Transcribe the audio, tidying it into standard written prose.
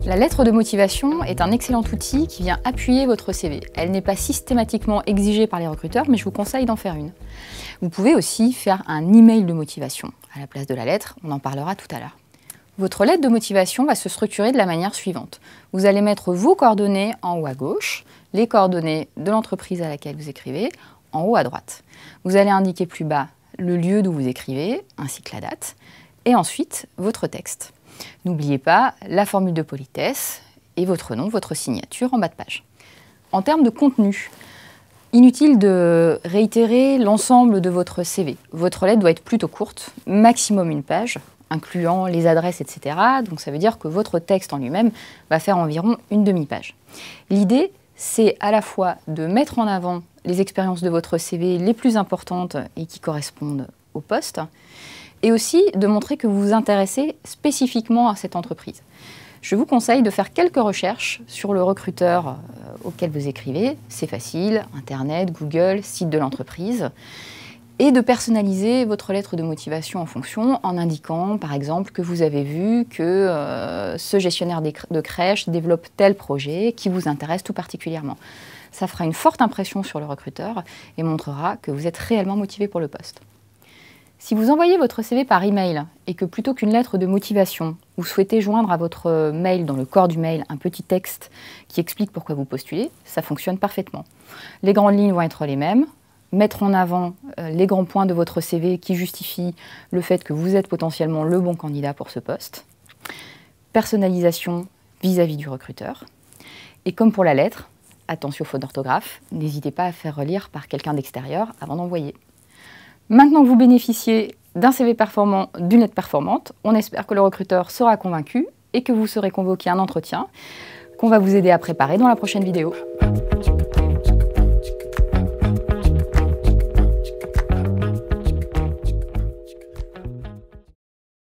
La lettre de motivation est un excellent outil qui vient appuyer votre CV. Elle n'est pas systématiquement exigée par les recruteurs, mais je vous conseille d'en faire une. Vous pouvez aussi faire un email de motivation à la place de la lettre, on en parlera tout à l'heure. Votre lettre de motivation va se structurer de la manière suivante. Vous allez mettre vos coordonnées en haut à gauche, les coordonnées de l'entreprise à laquelle vous écrivez en haut à droite. Vous allez indiquer plus bas le lieu d'où vous écrivez, ainsi que la date, et ensuite votre texte. N'oubliez pas la formule de politesse et votre nom, votre signature en bas de page. En termes de contenu, inutile de réitérer l'ensemble de votre CV. Votre lettre doit être plutôt courte, maximum une page, incluant les adresses, etc. Donc ça veut dire que votre texte en lui-même va faire environ une demi-page. L'idée, c'est à la fois de mettre en avant les expériences de votre CV les plus importantes et qui correspondent au poste, et aussi de montrer que vous vous intéressez spécifiquement à cette entreprise. Je vous conseille de faire quelques recherches sur le recruteur auquel vous écrivez. C'est facile, Internet, Google, site de l'entreprise. Et de personnaliser votre lettre de motivation en fonction, en indiquant par exemple que vous avez vu que ce gestionnaire de crèche développe tel projet qui vous intéresse tout particulièrement. Ça fera une forte impression sur le recruteur et montrera que vous êtes réellement motivé pour le poste. Si vous envoyez votre CV par email et que plutôt qu'une lettre de motivation, vous souhaitez joindre à votre mail, dans le corps du mail, un petit texte qui explique pourquoi vous postulez, ça fonctionne parfaitement. Les grandes lignes vont être les mêmes. Mettre en avant les grands points de votre CV qui justifient le fait que vous êtes potentiellement le bon candidat pour ce poste. Personnalisation vis-à-vis du recruteur. Et comme pour la lettre, attention aux fautes d'orthographe, n'hésitez pas à faire relire par quelqu'un d'extérieur avant d'envoyer. Maintenant que vous bénéficiez d'un CV performant, d'une lettre performante, on espère que le recruteur sera convaincu et que vous serez convoqué à un entretien qu'on va vous aider à préparer dans la prochaine vidéo.